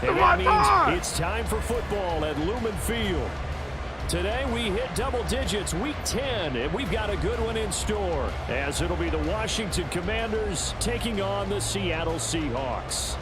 And that means it's time for football at Lumen Field. Today we hit double digits, week 10, and we've got a good one in store, as it'll be the Washington Commanders taking on the Seattle Seahawks.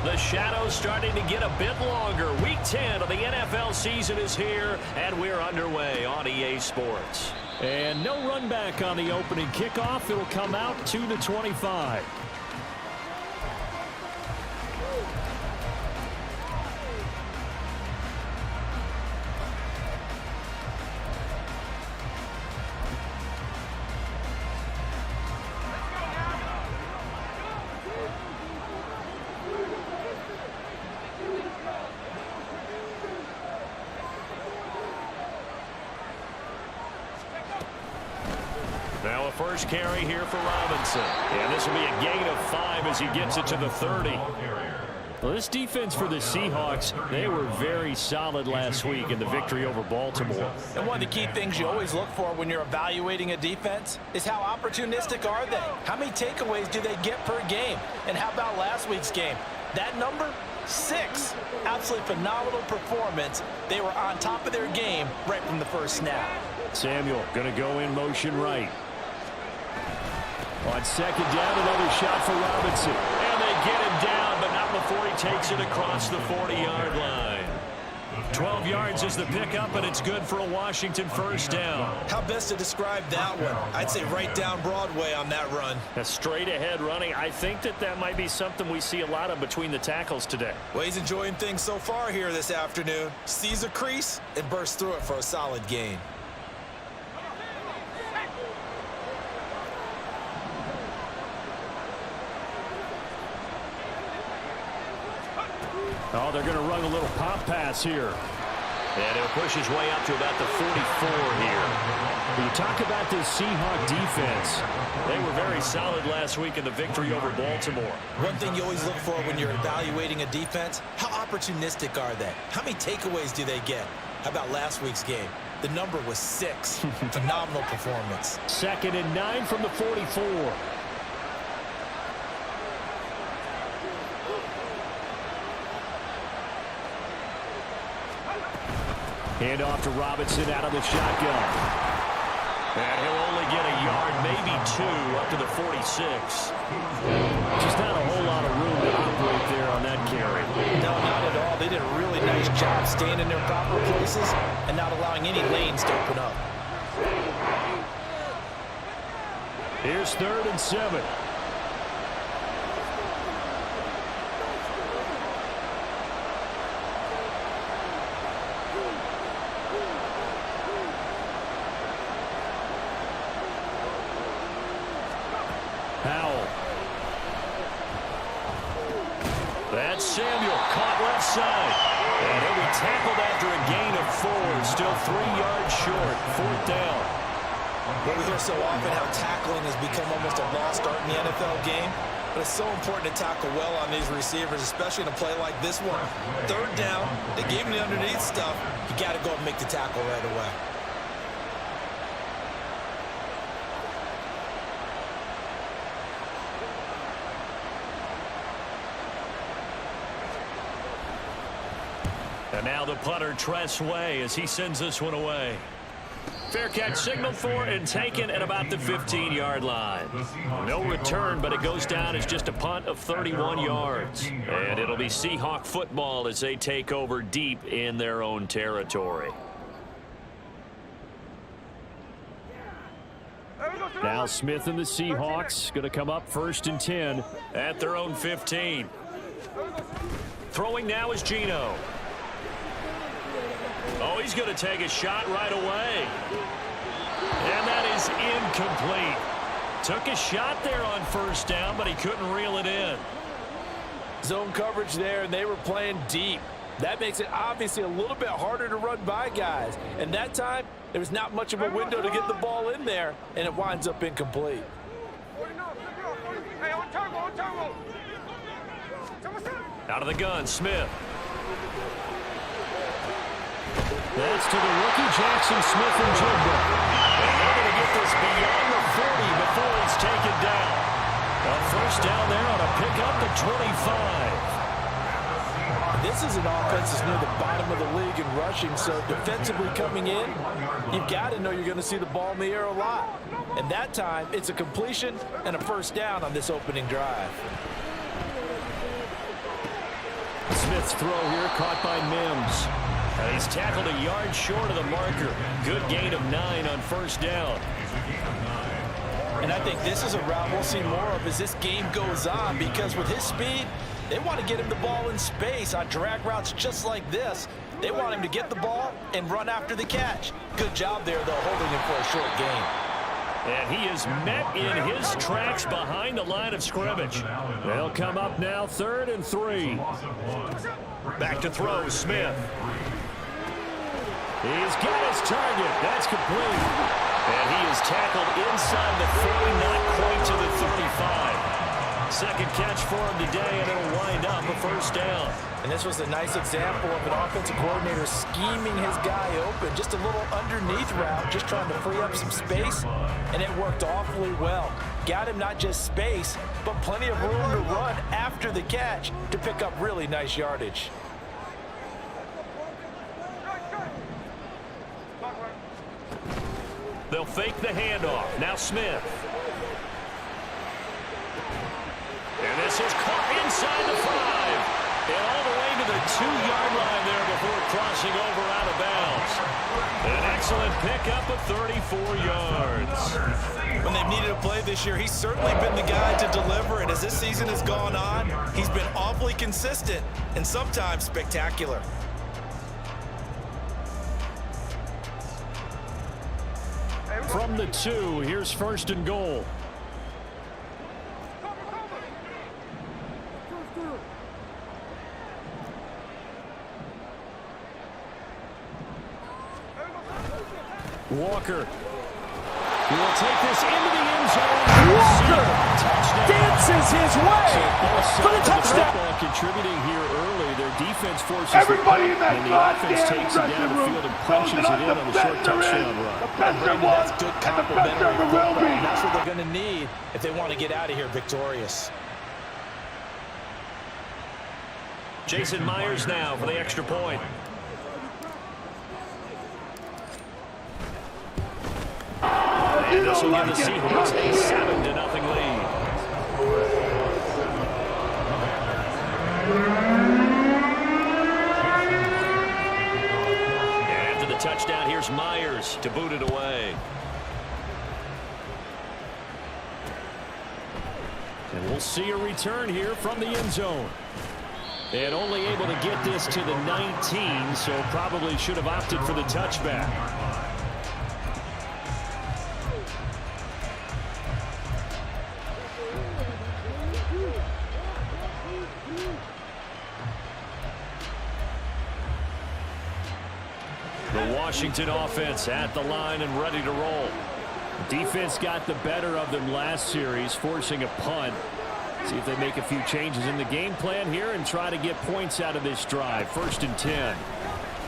The shadow's starting to get a bit longer. Week 10 of the NFL season is here, and we're underway on EA Sports. And no run back on the opening kickoff. It'll come out to the 25. Now a first carry here for Robinson. And this will be a gain of 5 as he gets it to the 30. Well, this defense for the Seahawks, they were very solid last week in the victory over Baltimore. And one of the key things you always look for when you're evaluating a defense is how opportunistic are they? How many takeaways do they get per game? And how about last week's game? That number? 6. Absolutely phenomenal performance. They were on top of their game right from the first snap. Samuel going to go in motion right. On second down, another shot for Robinson. And they get him down, but not before he takes it across the 40-yard line. 12 yards is the pickup, and it's good for a Washington first down. How best to describe that one? I'd say right down Broadway on that run. A straight-ahead running. I think that might be something we see a lot of between the tackles today. Well, he's enjoying things so far here this afternoon. Sees a crease and bursts through it for a solid gain. Oh, they're going to run a little pop pass here. And he'll push his way up to about the 44 here. When you talk about this Seahawk defense, they were very solid last week in the victory over Baltimore. One thing you always look for when you're evaluating a defense, how opportunistic are they? How many takeaways do they get? How about last week's game? The number was 6. Phenomenal performance. 2nd and 9 from the 44. Hand off to Robinson out of the shotgun. And he'll only get a yard, maybe 2, up to the 46. Just not a whole lot of room to operate there on that carry. No, not at all. They did a really nice job staying in their proper places and not allowing any lanes to open up. Here's 3rd and 7. Powell. That's Samuel caught left side. And he'll be tackled after a gain of 4. Still 3 yards short. 4th down. Well, we hear so often how tackling has become almost a lost art in the NFL game. But it's so important to tackle well on these receivers, especially in a play like this one. 3rd down, they gave him the underneath stuff. You got to go and make the tackle right away. And now the punter, Tress Way, as he sends this one away. Fair catch signaled for and taken at about the 15-yard line. No return, but it goes down as just a punt of 31 yards. And it'll be Seahawk football as they take over deep in their own territory. Now Smith and the Seahawks going to come up 1st and 10 at their own 15. Throwing now is Geno. Oh, he's going to take a shot right away. And that is incomplete. Took a shot there on 1st down, but he couldn't reel it in. Zone coverage there, and they were playing deep. That makes it obviously a little bit harder to run by guys. And that time, there was not much of a window to get the ball in there, and it winds up incomplete. Out of the gun, Smith. That's to the rookie, Jackson Smith-Njigba. And they're going to get this beyond the 40 before it's taken down. A first down there on a pickup at 25. This is an offense that's near the bottom of the league in rushing, so defensively coming in, you've got to know you're going to see the ball in the air a lot. And that time, it's a completion and a first down on this opening drive. Smith's throw here caught by Mims. He's tackled a yard short of the marker. Good gain of 9 on first down. And I think this is a route we'll see more of as this game goes on, because with his speed, they want to get him the ball in space on drag routes just like this. They want him to get the ball and run after the catch. Good job there, though, holding him for a short gain. And he is met in his tracks behind the line of scrimmage. They'll come up now 3rd and 3. Back to throw, Smith. He's got his target. That's complete. And he is tackled inside the 40, not quite to the 35. Second catch for him today, and it'll wind up a first down. And this was a nice example of an offensive coordinator scheming his guy open. Just a little underneath route, just trying to free up some space, and it worked awfully well. Got him not just space, but plenty of room to run after the catch to pick up really nice yardage. They'll fake the handoff. Now Smith. And this is caught inside the 5. And all the way to the 2-yard line there before crossing over out of bounds. An excellent pickup of 34 yards. When they've needed a play this year, he's certainly been the guy to deliver. And as this season has gone on, he's been awfully consistent and sometimes spectacular. From the 2, here's 1st and goal. Walker. He will take this into the end zone. Walker dances his way for the touchdown. Contributing here early. Their defense forces Everybody in that and the offense takes it down the field and punches it in on the short touchdown run. That's good complementary football. That's what they're going to need if they want to get out of here victorious. Jason Myers now for the extra point. And this will give the Seahawks a 7-0 lead. And after the touchdown, here's Myers to boot it away. And we'll see a return here from the end zone. And only able to get this to the 19, so probably should have opted for the touchback. The Washington offense at the line and ready to roll. Defense got the better of them last series, forcing a punt. See if they make a few changes in the game plan here and try to get points out of this drive. 1st and 10.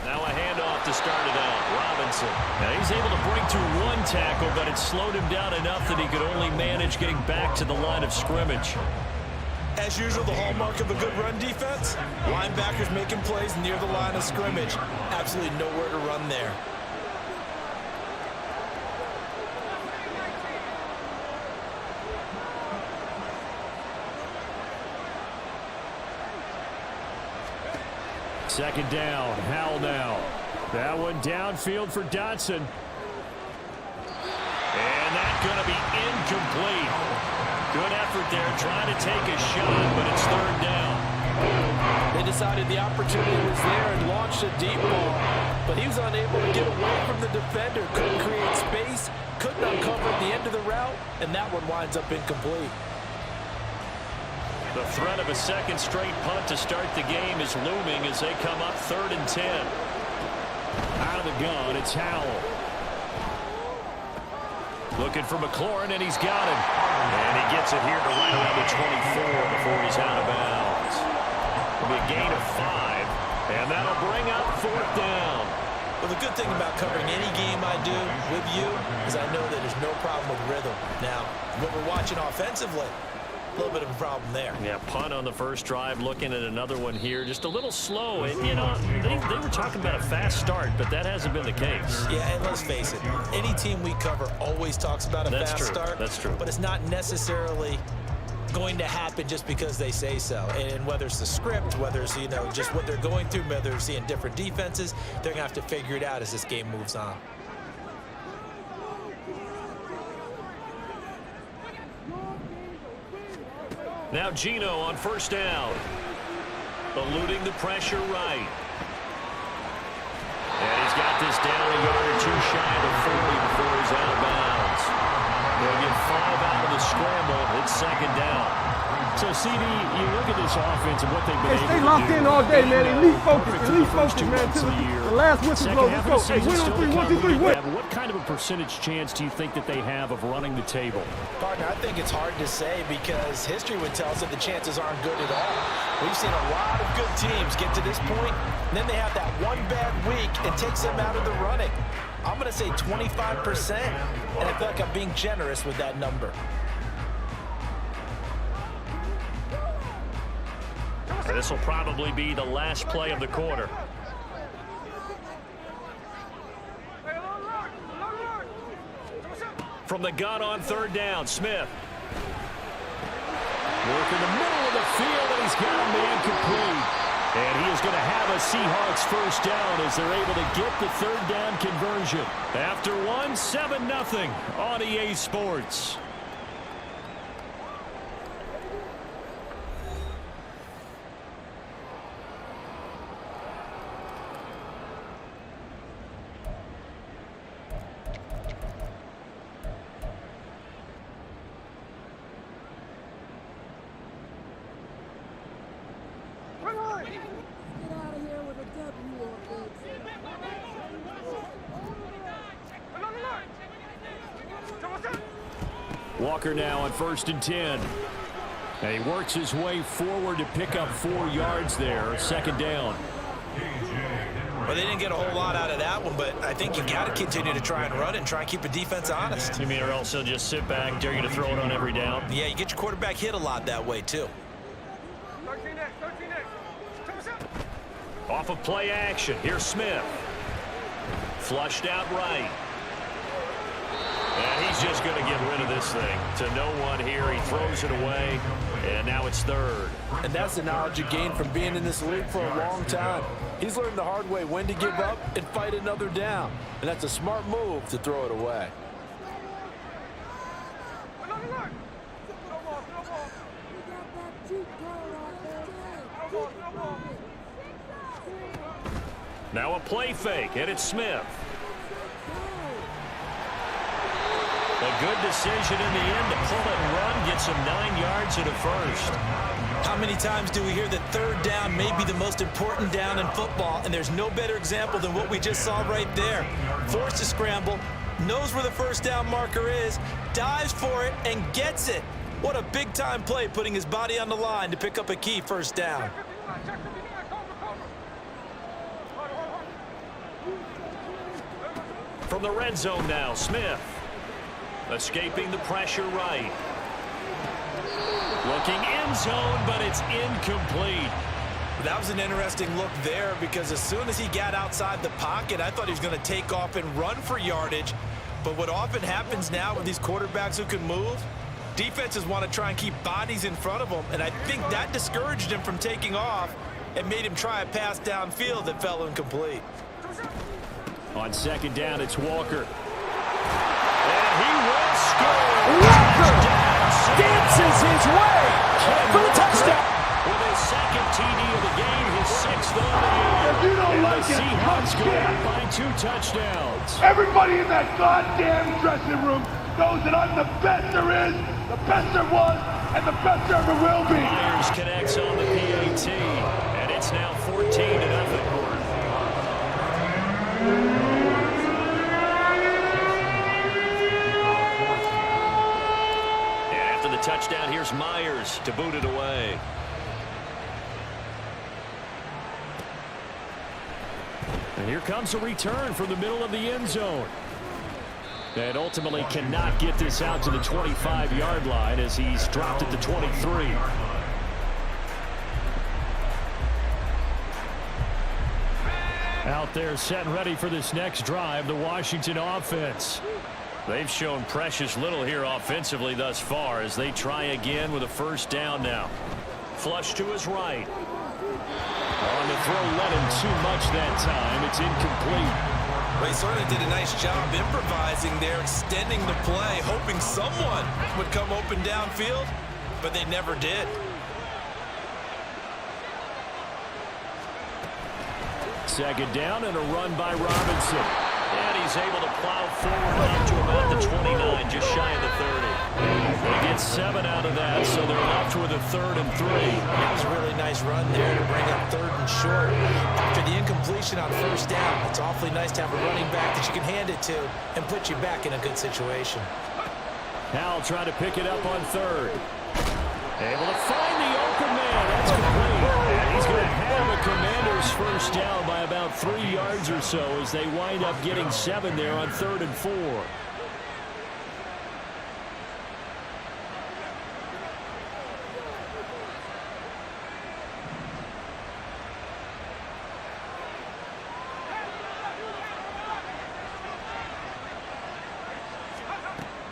Now a handoff to start it out. Robinson. Now he's able to break through 1 tackle, but it slowed him down enough that he could only manage getting back to the line of scrimmage. As usual, the hallmark of a good run defense, linebackers making plays near the line of scrimmage. Absolutely nowhere to run there. Second down. Howell now. That one downfield for Dotson. And that's going to be incomplete. Good effort there trying to take a shot, but it's 3rd down. They decided the opportunity was there and launched a deep ball, but he was unable to get away from the defender. Couldn't create space, couldn't uncover at the end of the route, and that one winds up incomplete. The threat of a second straight punt to start the game is looming as they come up 3rd and 10. Out of the gun, it's Howell. Looking for McLaurin, and he's got him. And he gets it here to right around the 24 before he's out of bounds. It'll be a gain of 5, and that'll bring up 4th down. Well, the good thing about covering any game I do with you is I know that there's no problem with rhythm. Now, what we're watching offensively, a little bit of a problem there. Yeah, punt on the first drive, looking at another one here. Just a little slow. And, you know, they were talking about a fast start, but that hasn't been the case. Yeah, and let's face it, any team we cover always talks about a fast start. That's true. But it's not necessarily going to happen just because they say so. And whether it's the script, whether it's, you know, just what they're going through, whether they're seeing different defenses, they're going to have to figure it out as this game moves on. Now Gino on first down. Eluding the pressure right. And he's got this down a yard or two shy of the 40 before he's out of bounds. They'll get 5 out of the scramble. It's second down. So, CD, you look at this offense and what they've been able to do. Stay locked in all day, man. Elite focus, man. To the last whistle blow. Let's go. Hey, win on 3, 1, 2, 3, win. What kind of a percentage chance do you think that they have of running the table? Partner, I think it's hard to say because history would tell us that the chances aren't good at all. We've seen a lot of good teams get to this point, and then they have that one bad week and takes them out of the running. I'm going to say 25%, and I feel like I'm being generous with that number. This will probably be the last play of the quarter. From the gun on third down, Smith. Work in the middle of the field, and he's got a man complete. And he is going to have a Seahawks first down as they're able to get the third down conversion. After 7-0 on EA Sports. Walker now on 1st and 10. And he works his way forward to pick up 4 yards there. Second down. Well, they didn't get a whole lot out of that one, but I think you got to continue to try and run and try and keep the defense honest. You mean or else he'll just sit back, dare you to throw it on every down? Yeah, you get your quarterback hit a lot that way, too. Off of play action. Here's Smith. Flushed out right. And he's just going to get rid of this thing to no one here. He throws it away, and now it's third. And that's the knowledge you gain from being in this league for a long time. He's learned the hard way when to give up and fight another down. And that's a smart move to throw it away. Now a play fake, and it's Smith. A good decision in the end to pull it and run, gets him 9 yards and a first. How many times do we hear that third down may be the most important down in football, and there's no better example than what we just saw right there. Forced to scramble, knows where the first down marker is, dives for it, and gets it. What a big-time play, putting his body on the line to pick up a key first down. From the red zone now, Smith. Escaping the pressure right. Looking end zone, but it's incomplete. That was an interesting look there because as soon as he got outside the pocket, I thought he was going to take off and run for yardage. But what often happens now with these quarterbacks who can move, defenses want to try and keep bodies in front of them, and I think that discouraged him from taking off and made him try a pass downfield that fell incomplete. On second down, it's Walker. And he will score. Walker dances his way for the touchdown. With his second TD of the game, his 6th on the year. If you don't And like the it, Seahawks come go get up it. by 2 touchdowns. Everybody in that goddamn dressing room knows that I'm the best there is, the best there was, and the best there ever will be. Myers connects on the PAT, and it's now 14-0. Touchdown, here's Myers to boot it away. And here comes a return from the middle of the end zone. And ultimately cannot get this out to the 25-yard line as he's dropped at the 23. Out there set and ready for this next drive, the Washington offense. They've shown precious little here offensively thus far as they try again with a first down now. Flush to his right. On the throw, led him too much that time. It's incomplete. Well, he certainly did a nice job improvising there, extending the play, hoping someone would come open downfield, but they never did. Second down and a run by Robinson. And he's able to plow forward up to about the 29, just shy of the 30. They get 7 out of that, so they're left with a 3rd and 3. That was a really nice run there to bring up 3rd and short. After the incompletion on first down, it's awfully nice to have a running back that you can hand it to and put you back in a good situation. Howell trying to pick it up on 3rd. Able to find the open man. That's complete. And he's going to have a Commander's first down by about 3 yards or so as they wind up getting 7 there on 3rd and 4.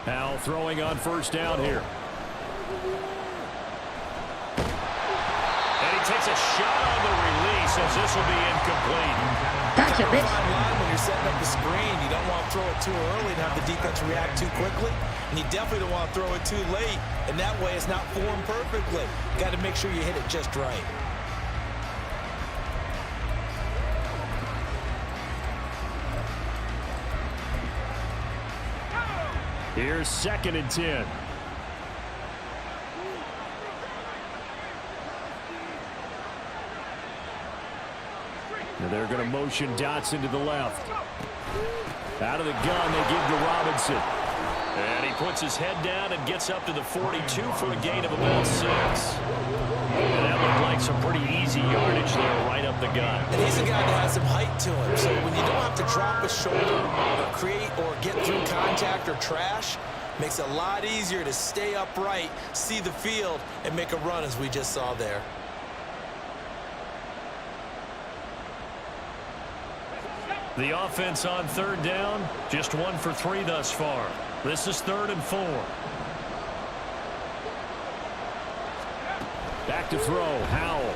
Howell throwing on first down here. Takes a shot on the release as this will be incomplete. Gotcha, bitch. When you're setting up the screen, you don't want to throw it too early and have the defense react too quickly, and you definitely don't want to throw it too late, and that way it's not formed perfectly. Got to make sure you hit it just right. Here's 2nd and 10. They're going to motion Dotson to the left. Out of the gun, they give to Robinson. And he puts his head down and gets up to the 42 for a gain of about 6. And that looked like some pretty easy yardage there right up the gut. And he's a guy that has some height to him, so when you don't have to drop a shoulder or create or get through contact or trash, makes it a lot easier to stay upright, see the field, and make a run as we just saw there. The offense on 3rd down, just 1 for 3 thus far. This is 3rd and 4. Back to throw, Howell.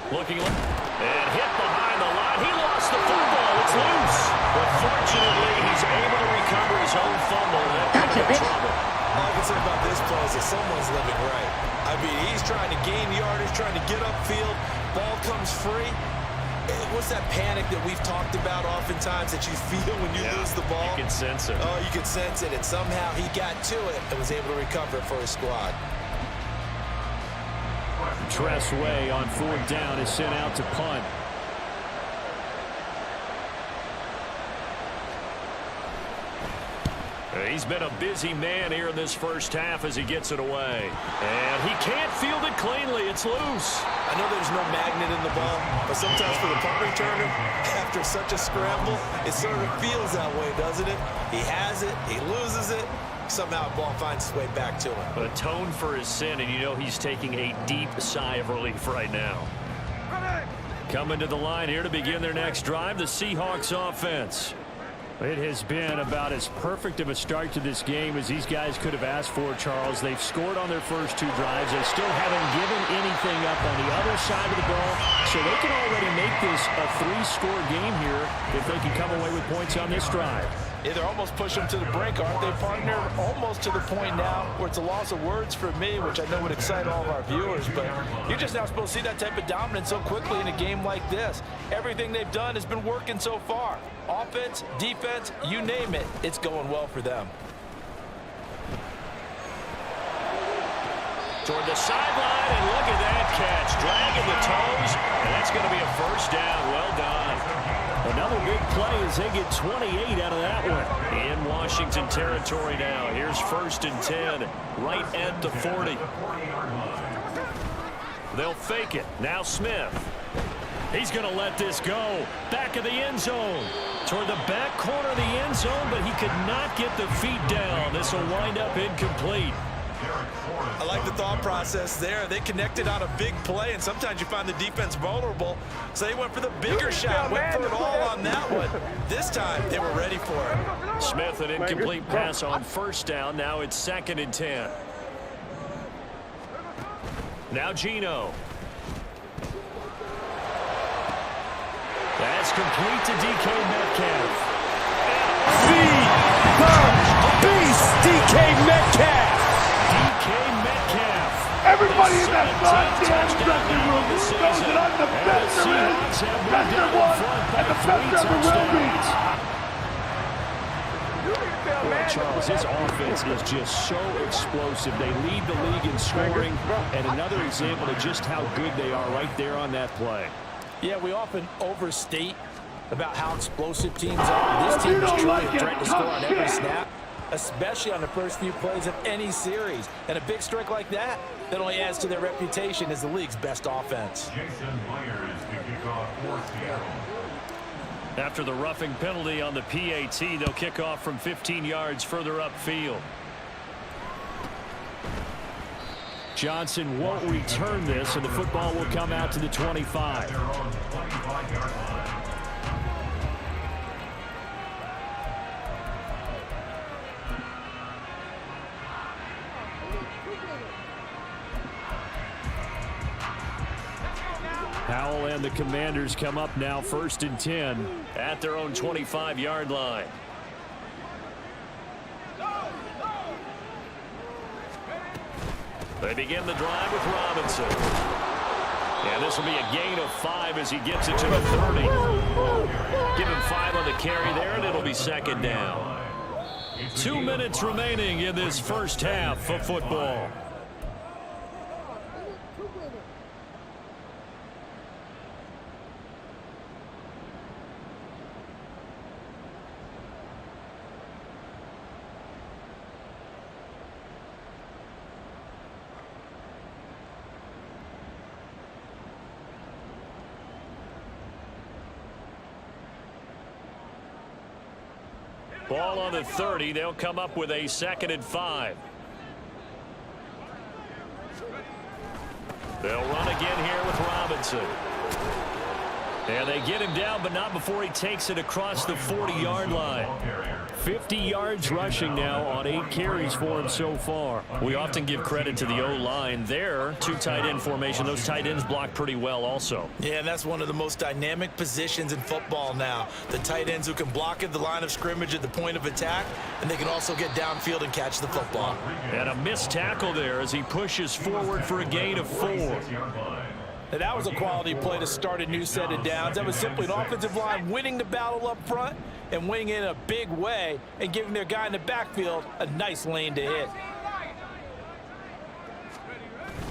Looking, and hit behind the line. He lost the football. It's loose. But fortunately, he's able to recover his own fumble. Gotcha, bitch. All I can say about this play is that someone's living right. I mean, he's trying to gain yardage, trying to get upfield. Ball comes free. What's that panic that we've talked about oftentimes that you feel when you lose the ball? You can sense it. Oh, you can sense it, and somehow he got to it and was able to recover it for his squad. Tressway on 4th down is sent out to punt. He's been a busy man here in this first half as he gets it away. And he can't field it cleanly. It's loose. I know there's no magnet in the ball, but sometimes for the punt returner, after such a scramble, it sort of feels that way, doesn't it? He has it, he loses it, somehow the ball finds its way back to him. Atone for his sin, and you know he's taking a deep sigh of relief right now. Coming to the line here to begin their next drive, the Seahawks offense. It has been about as perfect of a start to this game as these guys could have asked for, Charles. They've scored on their first 2 drives. They still haven't given anything up on the other side of the ball, so they can already make this a 3-score game here if they can come away with points on this drive. Yeah, they're almost pushing them to the brink, aren't they, partner? Almost to the point now where it's a loss of words for me, which I know would excite all of our viewers, but you're just not supposed to see that type of dominance so quickly in a game like this. Everything they've done has been working so far. Offense, defense, you name it, it's going well for them. Toward the sideline, and look at that catch. Dragging the toes, and that's going to be a first down. Well done. Another big play as they get 28 out of that one. In Washington territory now. Here's 1st and 10, right at the 40. They'll fake it. Now Smith. He's going to let this go. Back of the end zone. Toward the back corner of the end zone, but he could not get the feet down. This will wind up incomplete. I like the thought process there. They connected on a big play, and sometimes you find the defense vulnerable. So they went for the bigger shot, went for it all on that one. This time, they were ready for it. Smith, an incomplete pass on first down. Now it's 2nd and 10. Now Geno. That's complete to DK Metcalf. Feed the beast, DK Metcalf. DK Metcalf. Everybody in that goddamn dressing room knows that I'm the best there is, best there was, and the best there ever will be. Boy, Charles, his offense is just so explosive. They lead the league in scoring, and another example of just how good they are right there on that play. Yeah, we often overstate about how explosive teams are. This team is truly threatening to score on every snap, especially on the first few plays of any series. And a big strike like that only adds to their reputation as the league's best offense. After the roughing penalty on the PAT, they'll kick off from 15 yards further upfield. Johnson won't return this, and the football will come out to the 25. Powell and the Commanders come up now 1st and 10 at their own 25-yard line. They begin the drive with Robinson. And this will be a gain of 5 as he gets it to the 30. Give him 5 on the carry there, and it'll be 2nd down. 2 minutes remaining in this first half of football. Ball on the 30. They'll come up with a 2nd and 5. They'll run again here with Robinson. And they get him down, but not before he takes it across the 40-yard line. 50 yards rushing now on 8 carries for him so far. We often give credit to the O-line there. 2 tight end formation. Those tight ends block pretty well also. Yeah, and that's one of the most dynamic positions in football now. The tight ends who can block at the line of scrimmage at the point of attack, and they can also get downfield and catch the football. And a missed tackle there as he pushes forward for a gain of 4. Now, that was a quality play to start a new set of downs. That was simply an offensive line winning the battle up front and winning in a big way and giving their guy in the backfield a nice lane to hit.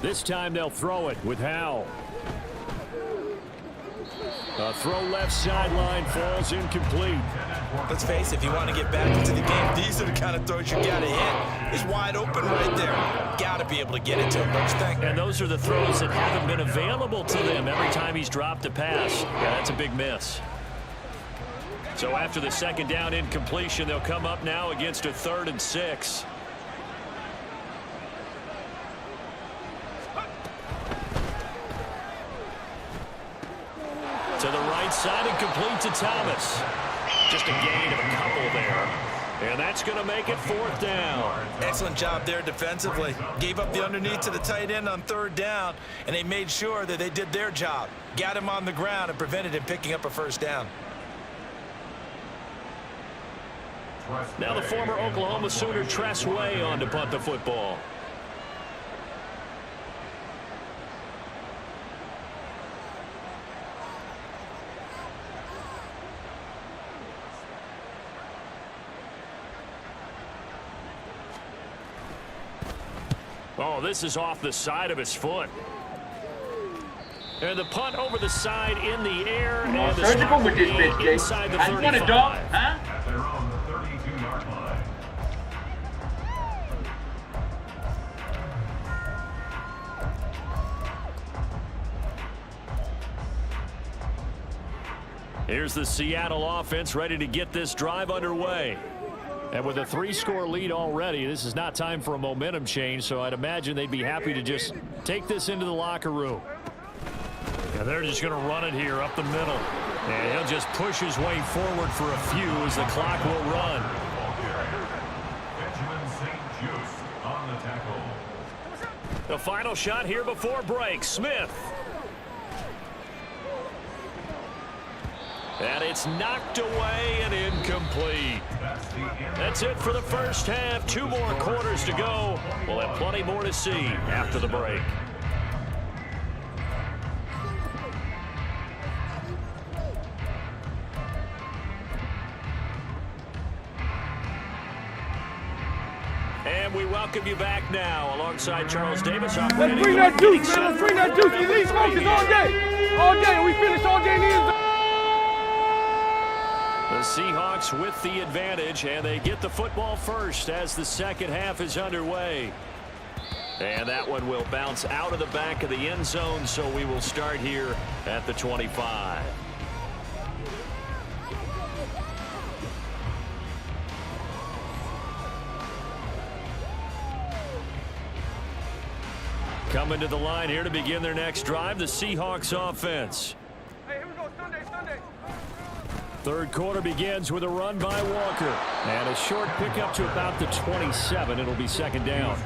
This time they'll throw it with Howell. A throw left sideline falls incomplete. Let's face it, if you want to get back into the game, these are the kind of throws you got to hit. He's wide open right there. Got to be able to get it to him, don't you think? And those are the throws that haven't been available to them every time he's dropped a pass. Yeah, that's a big miss. So after the 2nd down incompletion, they'll come up now against a 3rd and 6. To the right side and complete to Thomas. Just a gain of a couple there. And that's going to make it 4th down. Excellent job there defensively. Gave up the underneath to the tight end on 3rd down, and they made sure that they did their job. Got him on the ground and prevented him picking up a 1st down. Now the former Oklahoma Sooner Tress Way on to punt the football. Oh, this is off the side of his foot. And the punt over the side in the air. And the surgical with this bitch, Jake. inside the I just 35. want a dog, huh? Here's the Seattle offense ready to get this drive underway. And with a 3-score lead already, this is not time for a momentum change, so I'd imagine they'd be happy to just take this into the locker room. And they're just going to run it here up the middle. And he'll just push his way forward for a few as the clock will run. The final shot here before break. Smith. And it's knocked away and incomplete. That's it for the first half. 2 more quarters to go. We'll have plenty more to see after the break. And we welcome you back now alongside Charles Davis. Let's bring that juice, man. Let's bring that juice. These focus all day. All day. And we finish all day in the end zone. The Seahawks with the advantage, and they get the football first as the second half is underway. And that one will bounce out of the back of the end zone, so we will start here at the 25. Coming to the line here to begin their next drive, the Seahawks offense. Hey, here we go. Sunday. Third quarter begins with a run by Walker. And a short pickup to about the 27. It'll be second down.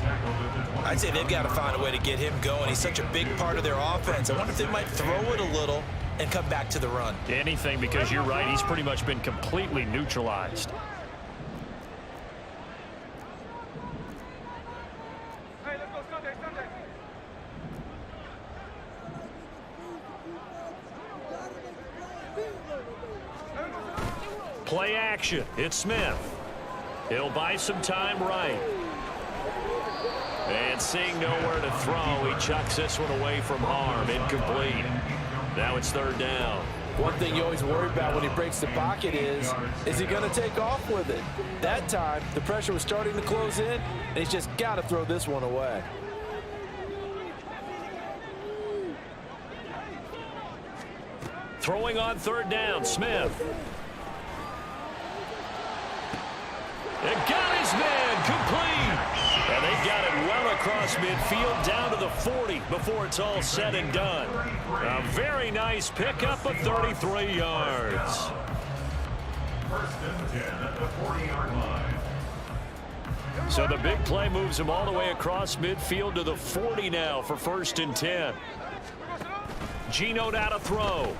I'd say they've got to find a way to get him going. He's such a big part of their offense. I wonder if they might throw it a little and come back to the run. Anything, because you're right, he's pretty much been completely neutralized. Hey, let's go Sunday. Play action. It's Smith. He'll buy some time right. And seeing nowhere to throw, he chucks this one away from harm. Incomplete. Now it's third down. One thing you always worry about when he breaks the pocket is he going to take off with it? That time, the pressure was starting to close in, and he's just got to throw this one away. Throwing on third down, Smith. It got his man complete. And they got it well across midfield down to the 40 before it's all said and done. A very nice pickup of 33 yards. First and 10 at the 40-yard line. So the big play moves him all the way across midfield to the 40 now for first and 10. Geno out to throw.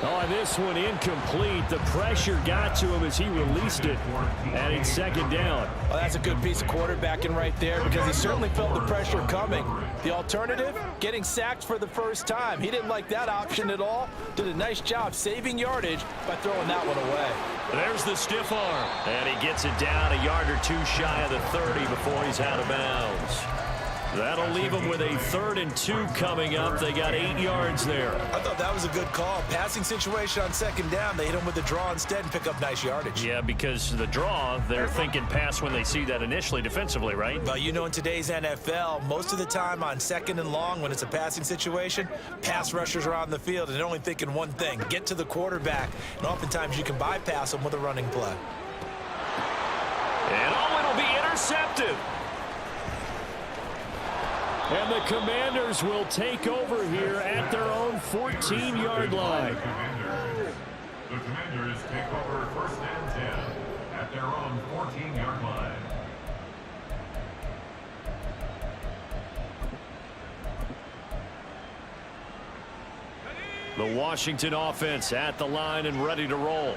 Oh, and this one incomplete. The pressure got to him as he released it. And it's second down. Well, that's a good piece of quarterbacking right there because he certainly felt the pressure coming. The alternative, getting sacked for the first time. He didn't like that option at all. Did a nice job saving yardage by throwing that one away. There's the stiff arm. And he gets it down a yard or two shy of the 30 before he's out of bounds. That'll leave them with a 3rd and 2 coming up. They got 8 yards there. I thought that was a good call. Passing situation on second down. They hit him with the draw instead and pick up nice yardage. Yeah, because the draw, they're thinking pass when they see that initially defensively, right? Well, you know, in today's NFL, most of the time on second and long, when it's a passing situation, pass rushers are on the field and they're only thinking one thing, get to the quarterback. And oftentimes you can bypass them with a running play. And it'll be intercepted. And the Commanders will take over here at their own 14-yard line. The Commanders take over first and 10 at their own 14-yard line. The Washington offense at the line and ready to roll.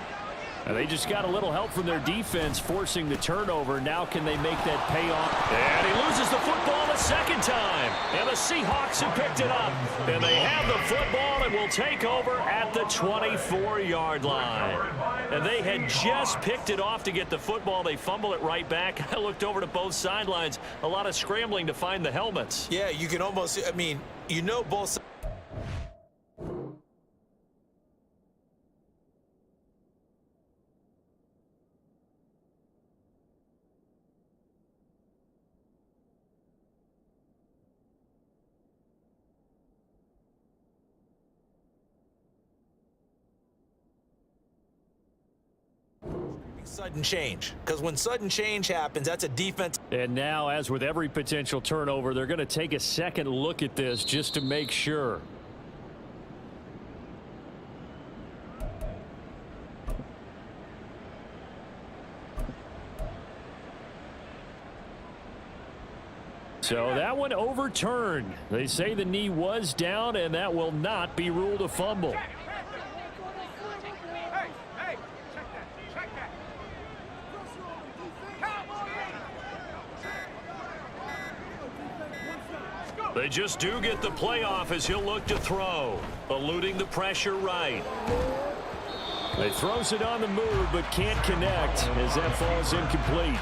And they just got a little help from their defense forcing the turnover. Now can they make that pay off? And he loses the football the second time. And the Seahawks have picked it up. And they have the football and will take over at the 24-yard line. And they had just picked it off to get the football. They fumble it right back. I looked over to both sidelines. A lot of scrambling to find the helmets. Yeah, you can almost, I mean, you know both sides. sudden change, because when sudden change happens, that's a defense. And now, as with every potential turnover, they're going to take a second look at this just to make sure. So that one overturned. They say the knee was down, and that will not be ruled a fumble. They just do get the playoff as he'll look to throw, eluding the pressure right. He throws it on the move, but can't connect as that falls incomplete.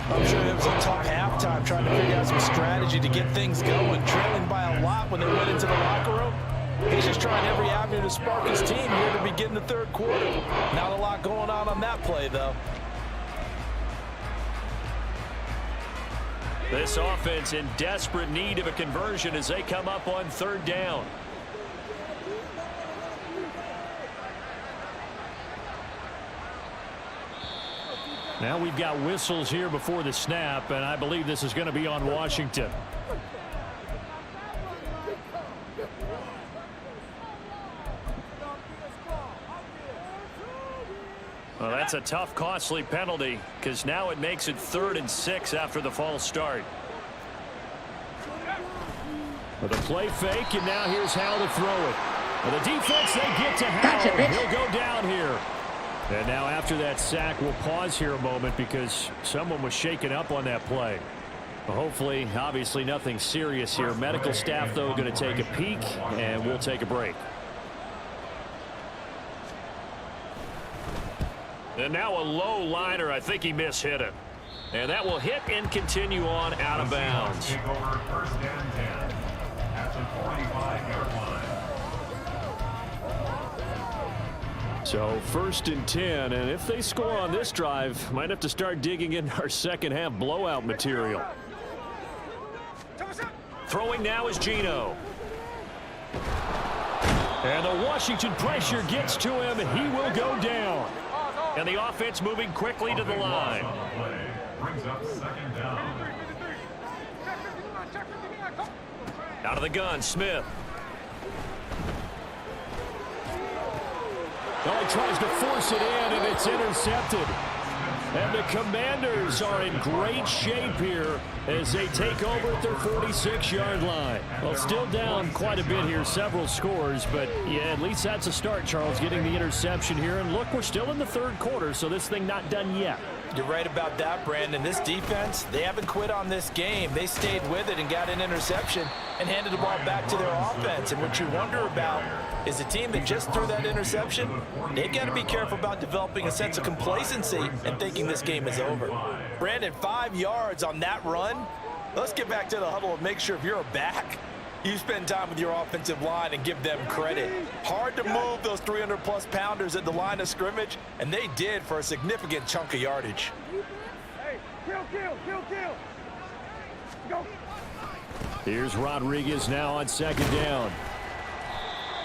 I'm sure it was a tough halftime trying to figure out some strategy to get things going, trailing by a lot when they went into the locker room. He's just trying every avenue to spark his team here to begin the third quarter. Not a lot going on that play, though. This offense in desperate need of a conversion as they come up on third down. Now we've got whistles here before the snap, and I believe this is going to be on Washington. Well, that's a tough, costly penalty because now it makes it 3rd and 6 after the false start. With a play fake, and now here's how to throw it. And the defense, they get to Howard. He'll go down here. And now after that sack, we'll pause here a moment because someone was shaken up on that play. Well, hopefully, obviously nothing serious here. Medical staff, though, going to take a peek, and we'll take a break. And now a low liner. I think he mishit it. And that will hit and continue on out of bounds. Take over 1st and 10 at the 45-yard line. So 1st and 10, and if they score on this drive, might have to start digging in our second half blowout material. Throwing now is Geno. And the Washington pressure gets to him, and he will go down. And the offense moving quickly to the line. Brings up 2nd down. Out of the gun, Smith. Well, he tries to force it in, and it's intercepted. And the Commanders are in great shape here as they take over at their 46-yard line. Well, still down quite a bit here, several scores, but yeah, at least that's a start, Charles, getting the interception here. And look, we're still in the 3rd quarter, so this thing not done yet. You're right about that, Brandon. This defense, they haven't quit on this game. They stayed with it and got an interception and handed the ball back to their offense. And what you wonder about is a team that just threw that interception, they've got to be careful about developing a sense of complacency and thinking this game is over. Brandon, 5 yards on that run. Let's get back to the huddle and make sure if you're a back, you spend time with your offensive line and give them credit. Hard to move those 300-plus pounders at the line of scrimmage, and they did for a significant chunk of yardage. Hey, kill. Go. Here's Rodriguez now on 2nd down.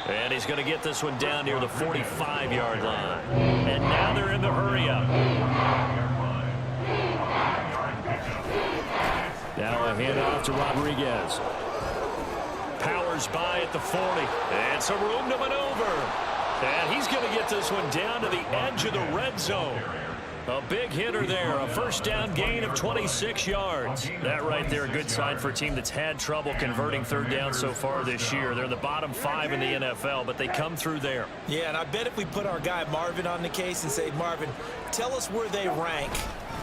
And he's going to get this one down near the 45-yard line. And now they're in the hurry-up. Now a handoff to Rodriguez. Powers by at the 40. And some room to maneuver. And he's going to get this one down to the edge of the red zone. A big hitter there. A 1st down gain of 26 yards. That right there, a good sign for a team that's had trouble converting 3rd down so far this year. They're the bottom 5 in the NFL, but they come through there. Yeah, and I bet if we put our guy Marvin on the case and say, Marvin, tell us where they rank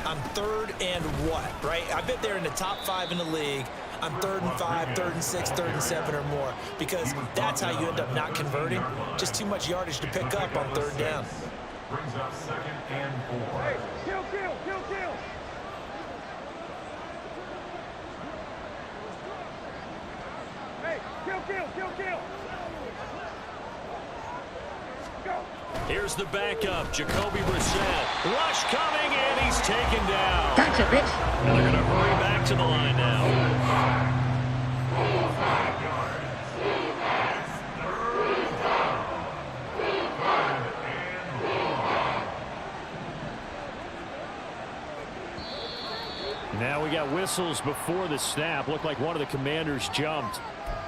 on 3rd and what, right? I bet they're in the top 5 in the league on 3rd and 5, 3rd and 6, 3rd and 7 or more, because that's how you end up not converting. Just too much yardage to pick up on 3rd down. Brings up 2nd and 4. Hey, kill. Hey, kill. Go. Here's the backup, Jacoby Brissett. Rush coming, and he's taken down. That's a bit. And they're going to hurry back to the line now. Now we got whistles before the snap. Looked like one of the Commanders jumped.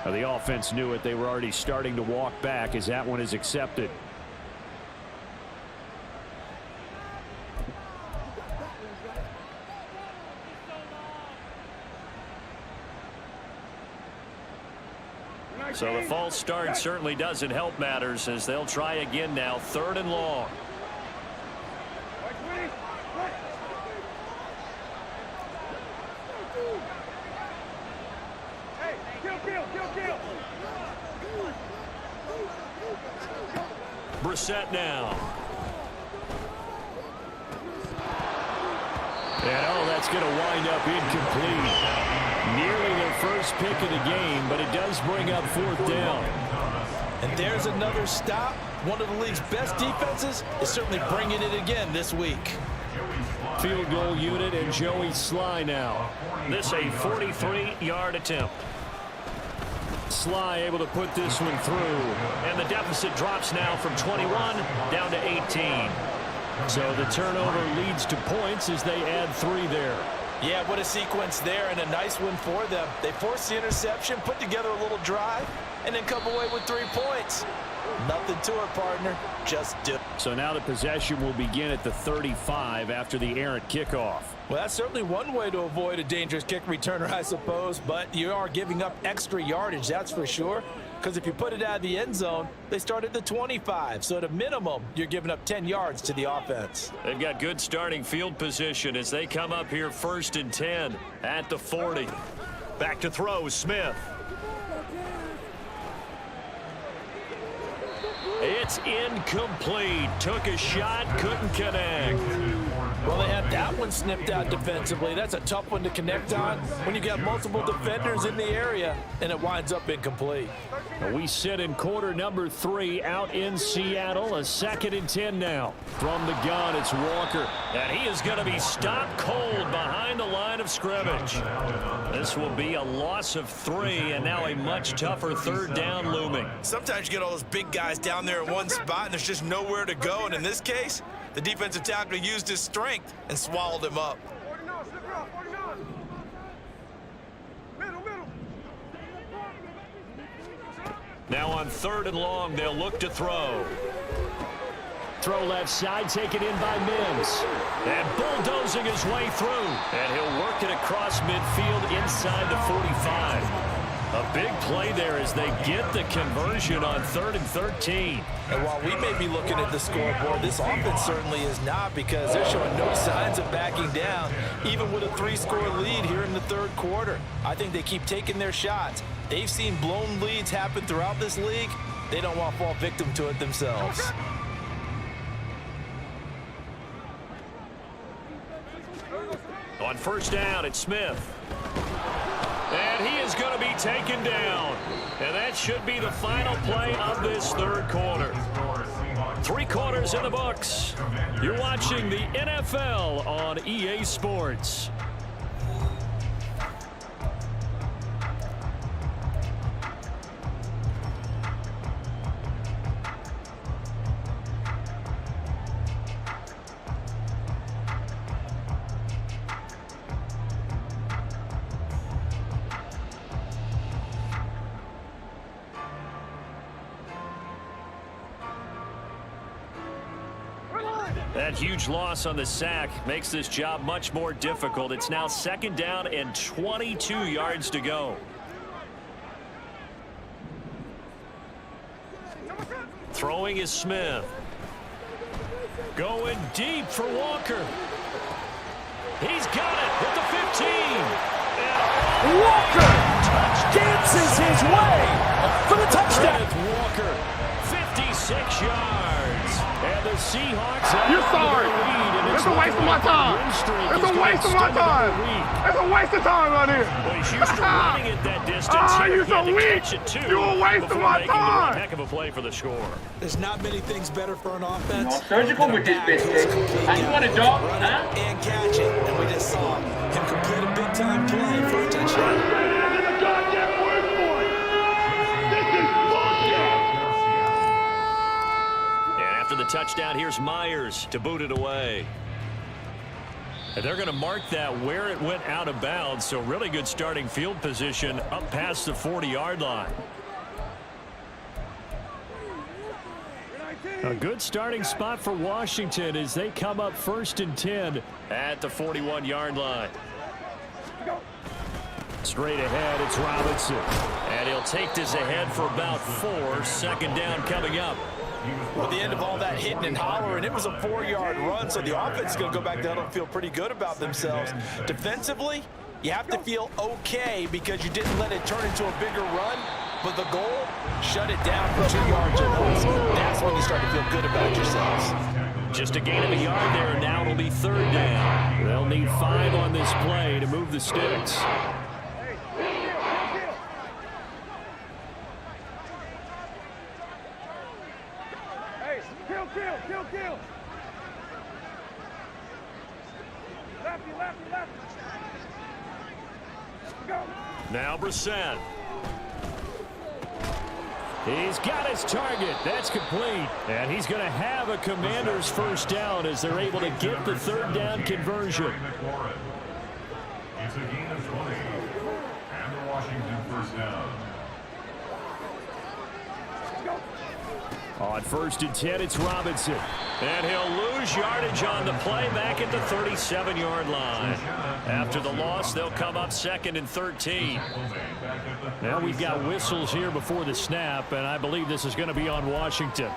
The offense knew it. They were already starting to walk back as that one is accepted. So the false start certainly doesn't help matters as they'll try again now. 3rd and long. Brissett now. And oh, that's going to wind up incomplete. Nearly their first pick of the game, but it does bring up 4th down. And there's another stop. One of the league's best defenses is certainly bringing it again this week. Field goal unit and Joey Sly now. This a 43-yard attempt. Sly able to put this one through. And the deficit drops now from 21 down to 18. So the turnover leads to points as they add 3 there. Yeah, what a sequence there, and a nice one for them. They forced the interception, put together a little drive, and then come away with 3 points. Nothing to it, partner. Just do it. So now the possession will begin at the 35 after the errant kickoff. Well, that's certainly one way to avoid a dangerous kick returner, I suppose, but you are giving up extra yardage, that's for sure. Because if you put it out of the end zone, they start at the 25. So at a minimum, you're giving up 10 yards to the offense. They've got good starting field position as they come up here 1st and 10 at the 40. Back to throw, Smith. It's incomplete. Took a shot, couldn't connect. Well, they had that one snipped out defensively. That's a tough one to connect on when you got multiple defenders in the area, and it winds up incomplete. We sit in quarter number 3 out in Seattle. A 2nd and 10 now. From the gun, it's Walker. And he is going to be stopped cold behind the line of scrimmage. This will be a loss of 3, and now a much tougher 3rd down looming. Sometimes you get all those big guys down there in one spot, and there's just nowhere to go. And in this case, the defensive tackle used his strength and swallowed him up. Now on 3rd and long, they'll look to throw. Throw left side, taken in by Mims. And bulldozing his way through. And he'll work it across midfield inside the 45. A big play there as they get the conversion on 3rd and 13. And while we may be looking at the scoreboard, this offense certainly is not, because they're showing no signs of backing down, even with a 3-score lead here in the 3rd quarter. I think they keep taking their shots. They've seen blown leads happen throughout this league. They don't want to fall victim to it themselves. On 1st down, it's Smith. And he is going to be taken down. And that should be the final play of this 3rd quarter. 3 quarters in the books. You're watching the NFL on EA Sports. That huge loss on the sack makes this job much more difficult. It's now 2nd down and 22 yards to go. Throwing is Smith. Going deep for Walker. He's got it at the 15. And Walker dances his way for the touchdown. Walker, 56 yards. And the Seahawks have You're sorry. the lead. It's a waste of my time. It's a waste of my time. It's a waste of time right here. Well, he's used to running it that distance. You're so weak. You're a waste of my time. Heck of a play for the score. There's not many things better for an offense. Not surgical with this biscuit. And you want a dog, huh? And catch it. And we just saw him complete a big-time play for a touchdown. This is a goddamn word for it. This is bullshit. And after the touchdown, here's Myers to boot it away. And they're going to mark that where it went out of bounds, so really good starting field position up past the 40-yard line. A good starting spot for Washington as they come up 1st and 10 at the 41-yard line. Straight ahead, it's Robinson. And he'll take this ahead for about 4. 2nd down coming up. With the end of all that hitting and hollering, it was a 4-yard run, so the offense is going to go back down and feel pretty good about themselves. Defensively, you have to feel okay because you didn't let it turn into a bigger run, but the goal, shut it down for 2 yards or less. That's when you start to feel good about yourselves. Just a gain of a yard there, and now it'll be 3rd down. They'll need 5 on this play to move the sticks. Kill. Lefty. Go. Now Brissett. He's got his target. That's complete. And he's going to have a Commander's 1st down as they're able to get the 3rd down conversion. It's a gain of 20. And the Washington 1st down. On 1st and 10, it's Robinson. And he'll lose yardage on the play back at the 37-yard line. After the loss, they'll come up 2nd and 13. Now we've got whistles here before the snap, and I believe this is going to be on Washington.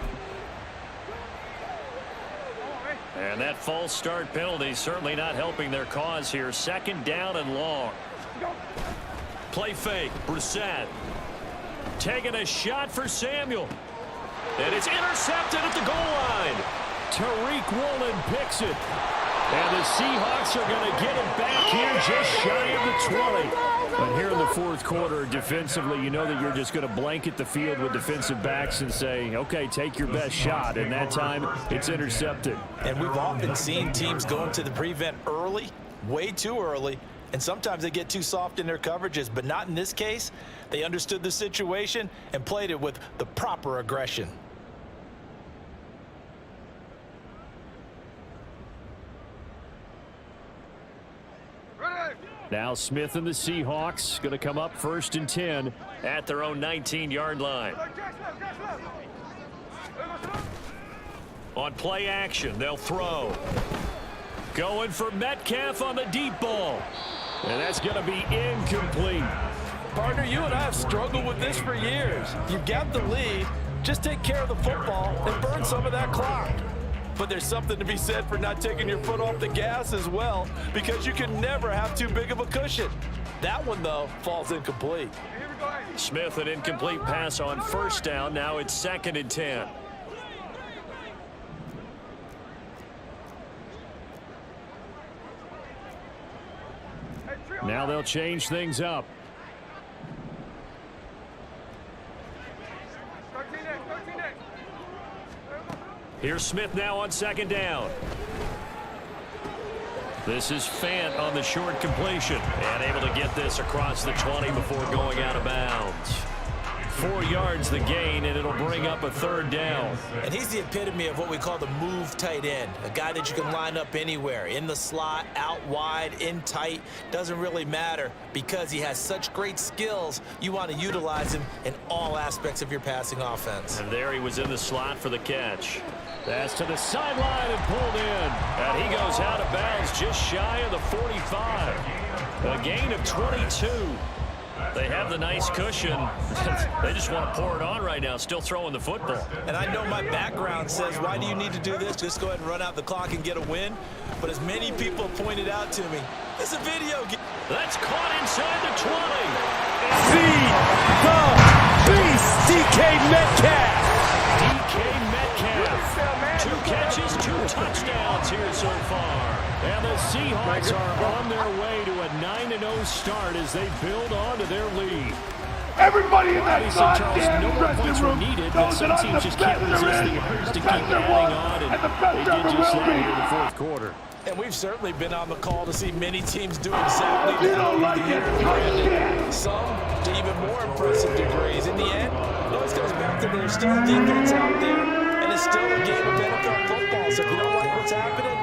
And that false start penalty certainly not helping their cause here. 2nd down and long. Play fake. Brissett taking a shot for Samuel. And it's intercepted at the goal line. Tariq Woolen picks it. And the Seahawks are going to get it back here just shy of the 20. But here in the 4th quarter, defensively, you know that you're just going to blanket the field with defensive backs and say, okay, take your best shot. And that time, it's intercepted. And we've often seen teams go into the prevent early, way too early, and sometimes they get too soft in their coverages, but not in this case. They understood the situation and played it with the proper aggression. Now Smith and the Seahawks going to come up 1st and 10 at their own 19-yard line. On play action, they'll throw. Going for Metcalf on the deep ball. And that's going to be incomplete. Partner, you and I have struggled with this for years. You've got the lead. Just take care of the football and burn some of that clock. But there's something to be said for not taking your foot off the gas as well, because you can never have too big of a cushion. That one, though, falls incomplete. Smith, an incomplete pass on 1st down. Now it's 2nd and 10. Now they'll change things up. Here's Smith now on 2nd down. This is Fant on the short completion. And able to get this across the 20 before going out of bounds. 4 yards the gain, and it'll bring up a 3rd down. And he's the epitome of what we call the move tight end. A guy that you can line up anywhere. In the slot, out wide, in tight. Doesn't really matter because he has such great skills. You want to utilize him in all aspects of your passing offense. And there he was in the slot for the catch. That's to the sideline and pulled in. And he goes out of bounds just shy of the 45. A gain of 22. They have the nice cushion. They just want to pour it on right now, still throwing the football. And I know my background says, why do you need to do this? Just go ahead and run out the clock and get a win. But as many people pointed out to me, it's a video game. That's caught inside the 20. Feed the beast, DK Metcalf. DK Metcalf. 2 catches, 2 touchdowns here so far. And the Seahawks are on their way to a 9-0 start as they build on to their lead. Everybody in that Charles, goddamn no more points dressing were room needed, but knows some that I'm teams the just best can't resist there is, the urge to the keep best there adding was, on, and the and best they there did ever just will that be. here in the 4th quarter. And we've certainly been on the call to see many teams do exactly If you that. don't like it, touch it. Some to even more impressive degrees. In the end, it always goes back to there's still defense out there, and it's still a game of NFL football. So if you don't like what's happening,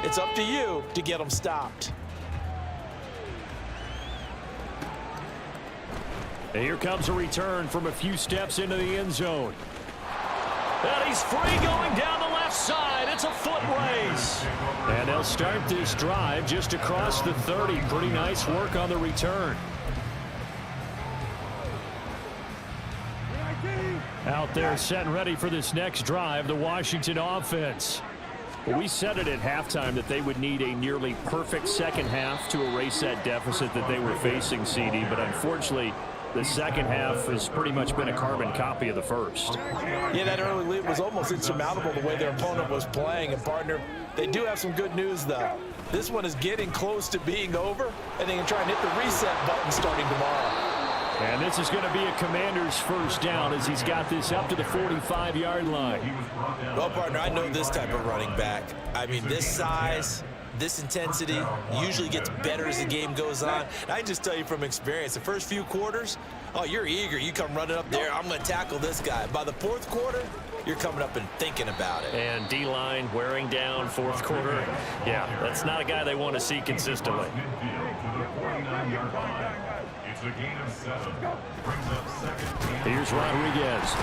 It's up to you to get them stopped. And here comes a return from a few steps into the end zone. And he's free going down the left side. It's a foot race. And they'll start this drive just across the 30. Pretty nice work on the return. Out there set and ready for this next drive, the Washington offense. Well, we said it at halftime that they would need a nearly perfect second half to erase that deficit that they were facing, CD. But unfortunately, the second half has pretty much been a carbon copy of the first. Yeah, that early lead was almost insurmountable the way their opponent was playing. And, partner, they do have some good news, though. This one is getting close to being over, and they can try and hit the reset button starting tomorrow. And this is going to be a Commander's first down as he's got this up to the 45-yard line. Well, partner, I know this type of running back. I mean, this size, this intensity usually gets better as the game goes on. And I just tell you from experience, the first few quarters, oh, you're eager. You come running up there, I'm going to tackle this guy. By the fourth quarter, you're coming up and thinking about it. And D-line wearing down fourth quarter. Yeah, that's not a guy they want to see consistently. It's a gain of 7. Brings up second. Here's Rodriguez.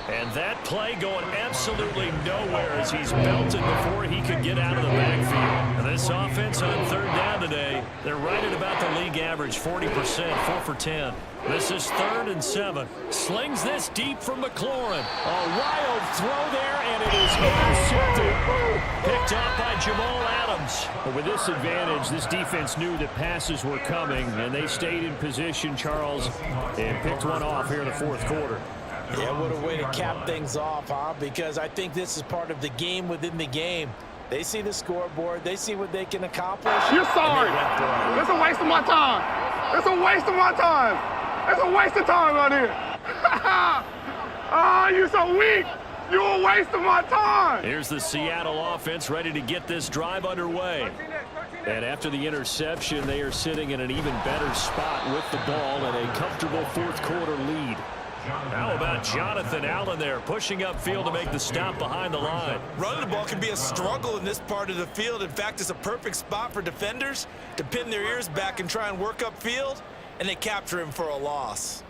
And that play going absolutely nowhere as he's belted before he could get out of the backfield. And this offense on third down today, they're right at about the league average, 40%, 4 for 10. This is 3rd and 7. Slings this deep from McLaurin. A wild throw there, and it is intercepted. Picked up by Jamal Adams. But with this advantage, this defense knew that passes were coming, and they stayed in position, Charles, and picked one off here in the fourth quarter. Yeah, what a way to cap things off, huh? Because I think this is part of the game within the game. They see the scoreboard. They see what they can accomplish. You're sorry. It's a waste of my time. It's a waste of my time. It's a waste of time out here. Ah, you're so weak. You're a waste of my time. Here's the Seattle offense ready to get this drive underway. And after the interception, they are sitting in an even better spot with the ball and a comfortable fourth quarter lead. How about Jonathan Allen there pushing upfield to make the stop behind the line? Running the ball can be a struggle in this part of the field. In fact, it's a perfect spot for defenders to pin their ears back and try and work upfield, and they capture him for a loss.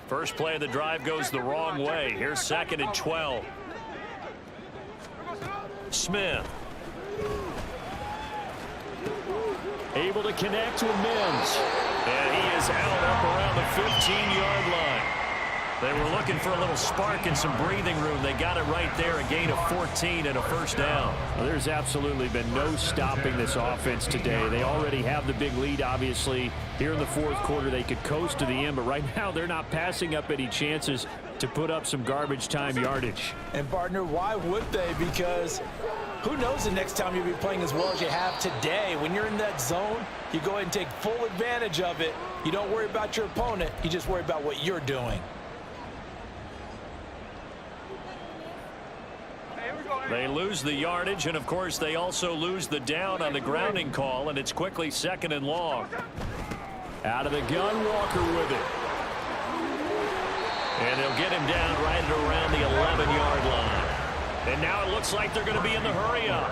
First play of the drive goes the wrong way. Here's 2nd and 12. Smith. Able to connect with Mims. And he is out up around the 15-yard line. They were looking for a little spark and some breathing room. They got it right there, a gain of 14 and a first down. Well, there's absolutely been no stopping this offense today. They already have the big lead, obviously. Here in the fourth quarter, they could coast to the end, but right now they're not passing up any chances to put up some garbage time yardage. And, partner, why would they? Because who knows the next time you'll be playing as well as you have today. When you're in that zone, you go ahead and take full advantage of it. You don't worry about your opponent. You just worry about what you're doing. They lose the yardage, and, of course, they also lose the down on the grounding call, and it's quickly 2nd and long. Out of the gun, Walker with it. And they'll get him down right at around the 11-yard line. And now it looks like they're going to be in the hurry-up.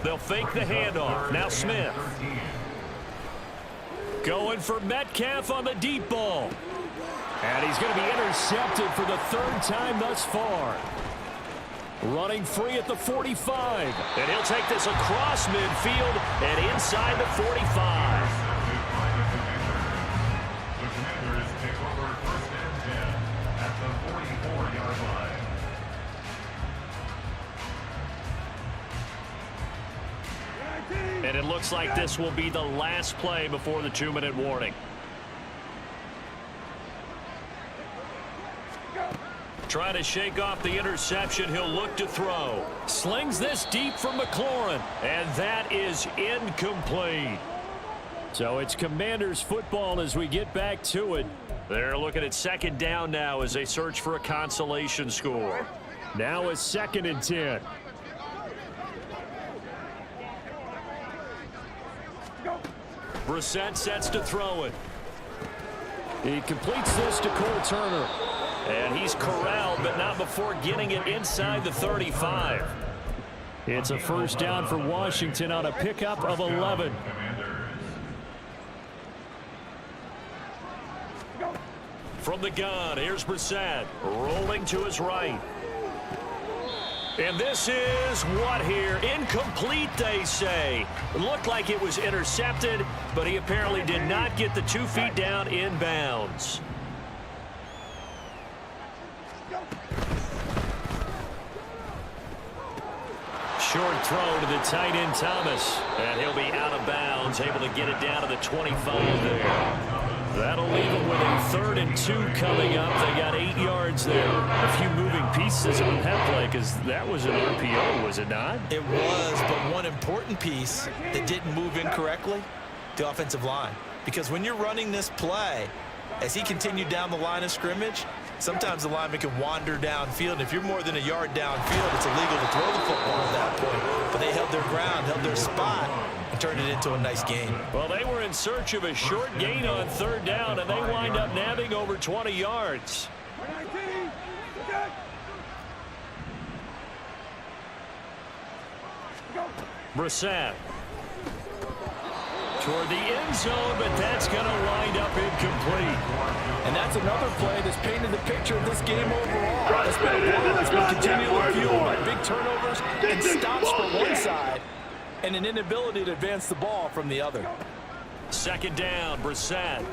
They'll fake the handoff. Now Smith. Going for Metcalf on the deep ball. And he's going to be intercepted for the 3rd time thus far. Running free at the 45. And he'll take this across midfield and inside the 45. The Commanders take over 1st and 10 at the 44-yard line. And it looks like this will be the last play before the 2-minute warning. Trying to shake off the interception. He'll look to throw. Slings this deep from McLaurin. And that is incomplete. So it's Commanders football as we get back to it. They're looking at 2nd down now as they search for a consolation score. Now a 2nd and 10. Brissett sets to throw it. He completes this to Cole Turner. And he's corralled, but not before getting it inside the 35. It's a first down for Washington on a pickup of 11. From the gun, here's Brissett, rolling to his right. And this is what here? Incomplete, they say. It looked like it was intercepted, but he apparently did not get the 2 feet down in bounds. Short throw to the tight end, Thomas. And he'll be out of bounds, able to get it down to the 25 there. That'll leave them with a 3rd and 2 coming up. They got 8 yards there. A few moving pieces on that play because that was an RPO, was it not? It was, but one important piece that didn't move incorrectly, the offensive line. Because when you're running this play, as he continued down the line of scrimmage, sometimes the lineman can wander downfield. And if you're more than a yard downfield, it's illegal to throw the football at that point. But they held their ground, held their spot, and turned it into a nice gain. Well, they were in search of a short gain on 3rd down, and they wind up nabbing over 20 yards. Brissett toward the end zone, but that's going to wind up incomplete. And that's another play that's painted the picture of this game overall. It's been a ball that's been continually fueled by big turnovers and stops from one side and an inability to advance the ball from the other. 2nd down, Brissett.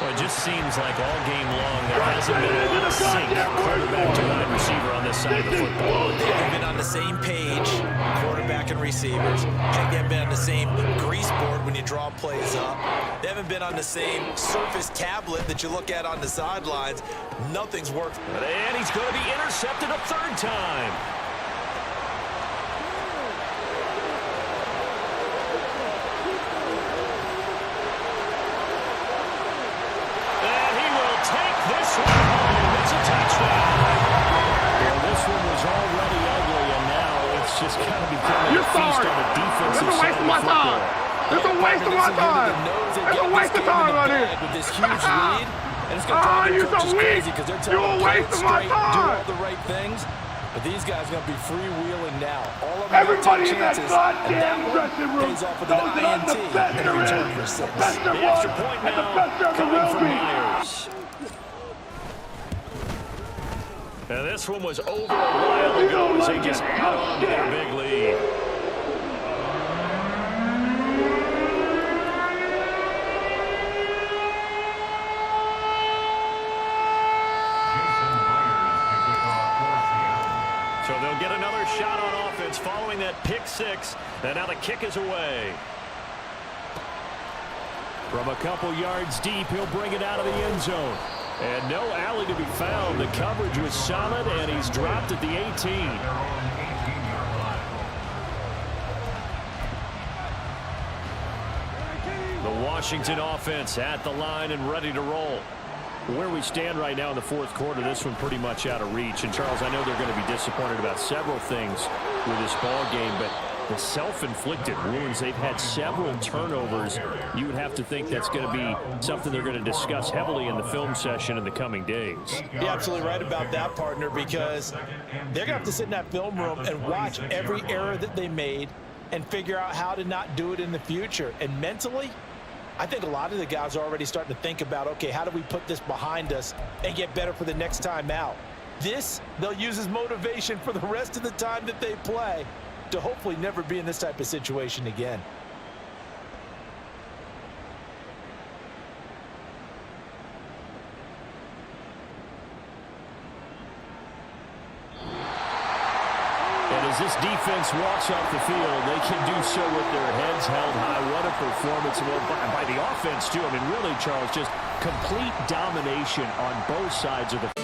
Well, it just seems like all game long there hasn't been a lot of sync quarterback to wide receiver on this side of the football. They haven't been on the same page, quarterback and receivers. Heck, they haven't been on the same grease board when you draw plays up. They haven't been on the same surface tablet that you look at on the sidelines. Nothing's worked. And he's going to be intercepted a 3rd time. Just kind of becoming a feast on the defensive side of the football. It's a waste of my time. It's a waste of time right here. With this huge lead, and it's going to drive the coaches crazy because they're telling them to play it straight, do all the right things. But these guys are going to be freewheeling now. All of them Everybody in that chances, goddamn dressing room pays off with an INT and a return for 6. The extra point now coming from Myers. And this one was over a while ago as they just add on to their big lead. So they'll get another shot on offense following that pick 6. And now the kick is away. From a couple yards deep, he'll bring it out of the end zone. And no alley to be found. The coverage was solid, and he's dropped at the 18. The Washington offense at the line and ready to roll. Where we stand right now in the 4th quarter, this one pretty much out of reach. And, Charles, I know they're going to be disappointed about several things with this ball game, but the self-inflicted wounds, they've had several turnovers. You would have to think that's going to be something they're going to discuss heavily in the film session in the coming days. You're absolutely right about that, partner, because they're going to have to sit in that film room and watch every error that they made and figure out how to not do it in the future. And mentally, I think a lot of the guys are already starting to think about, okay, how do we put this behind us and get better for the next time out? This, they'll use as motivation for the rest of the time that they play to hopefully never be in this type of situation again. And as this defense walks off the field, they can do so with their heads held high. What a performance by the offense, too. I mean, really, Charles, just complete domination on both sides of the field.